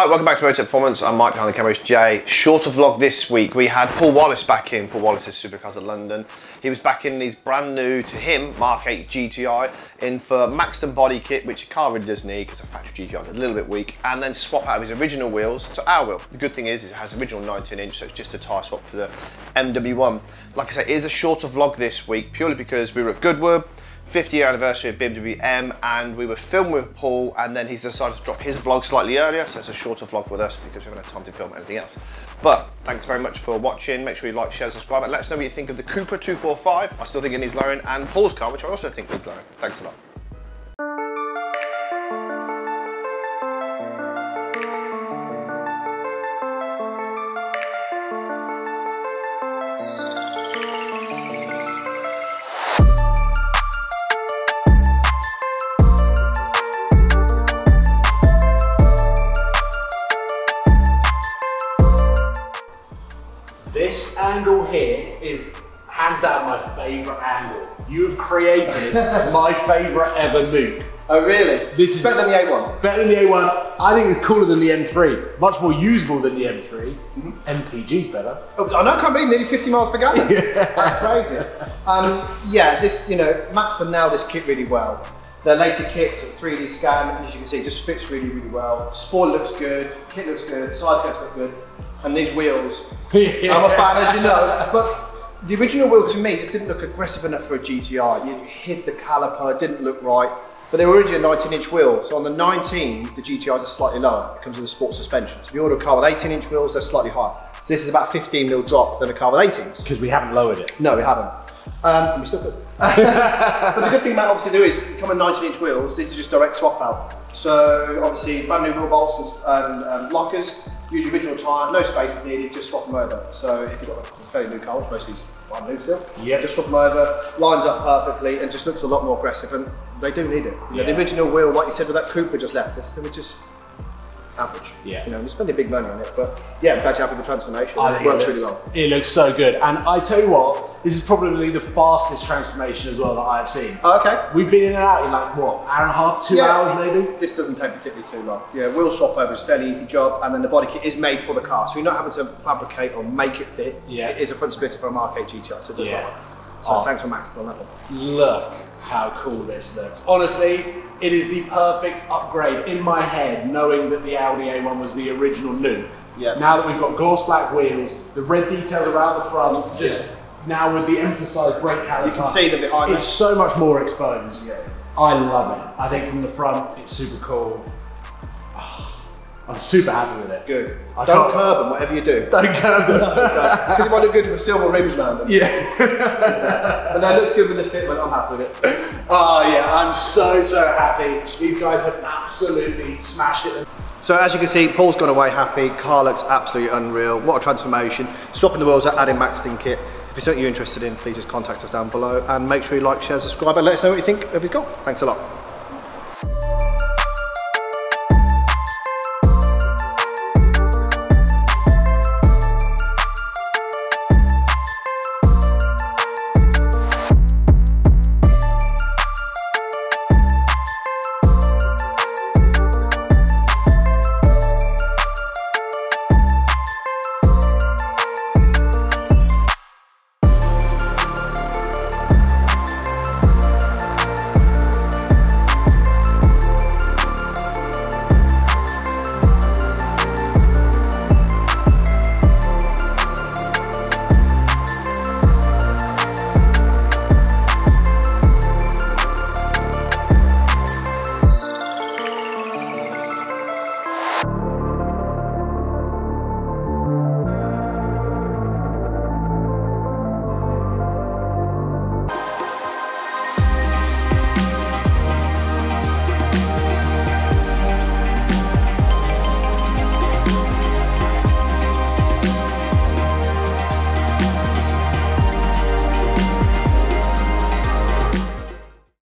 Right, welcome back to Motech Performance. I'm Mike, behind the camera is Jay. Shorter vlog this week. We had Paul Wallace back in. Paul Wallace is Supercars of London. He was back in his brand new, to him, Mk8 GTI in for Maxton body kit, which a car really does need because the factory GTI is a little bit weak, and then swap out of his original wheels to our wheel. The good thing is it has original 19-inch, so it's just a tyre swap for the M-W1. Like I say, it is a shorter vlog this week, purely because we were at Goodwood, 50-year anniversary of BMW M, and we were filming with Paul, and then he's decided to drop his vlog slightly earlier, so it's a shorter vlog with us because we haven't had time to film anything else. But thanks very much for watching. Make sure you like, share, subscribe, and let us know what you think of the Cupra 245. I still think it needs lowering, and Paul's car, which I also think needs lowering. Thanks a lot. This angle here is hands down my favourite angle. You have created my favourite ever Mook. Oh really? This is better than the A1. Better than the A1. I think it's cooler than the M3. Much more usable than the M3. MPG's better. Oh, I know, I can't believe nearly 50 miles per gallon. Yeah. That's crazy. Yeah, this, Maxton nailed this kit really well. Their later kits, 3D scan, and as you can see, it just fits really, really well. Spoiler looks good, kit looks good, side skirts look good, and these wheels, yeah. I'm a fan, as you know, but the original wheel to me just didn't look aggressive enough for a GTI. You hid the caliper, it didn't look right, but they were originally a 19-inch wheel, so on the 19s, the GTIs are slightly lower. It comes with a sports suspension. So if you order a car with 18-inch wheels, they're slightly higher. So this is about 15mm drop than a car with 18s. Because we haven't lowered it. No, we haven't. And we still could. But the good thing about obviously do is, come with 19-inch wheels, these are just direct swap out. So obviously brand new wheel bolts and lockers, use your original tyre, no space is needed, just swap them over. So if you've got a fairly new car, most of these are new still, just swap them over, lines up perfectly and just looks a lot more aggressive, and they do need it. You know, the original wheel, like you said, with that Cupra just left us, they were just average. Yeah. You know, we're spending big money on it, but yeah, I'm glad you're happy with the transformation. It works really well. It looks so good. And I tell you what, this is probably the fastest transformation as well that I've seen. Oh, okay. We've been in and out in like, what, hour and a half, 2 hours maybe? This doesn't take particularly too long. Yeah, wheel swap over is a fairly easy job, and then the body kit is made for the car, so you're not having to fabricate or make it fit. Yeah. It is a front splitter for a Mk8 GTI, so it does well. So thanks for Maxton on that one. Look how cool this looks. Honestly, it is the perfect upgrade in my head, knowing that the Audi A1 was the original new. Yeah. Now that we've got gloss black wheels, the red details around the front, just now with the emphasised brake caliper. You can see them behind It's so much more exposed. Yeah. I love it. I think from the front, it's super cool. I'm super happy with it. Good. Don't curb them, whatever you do. Don't curb them. Because it might look good with silver rims around them. Yeah. And that looks good with the fitment, I'm happy with it. Oh yeah, I'm so happy. These guys have absolutely smashed it. So as you can see, Paul's gone away happy. Car looks absolutely unreal. What a transformation. Swapping the wheels out, adding Maxton kit. If it's something you're interested in, please just contact us down below. And make sure you like, share, subscribe, and let us know what you think of his golf. Thanks a lot.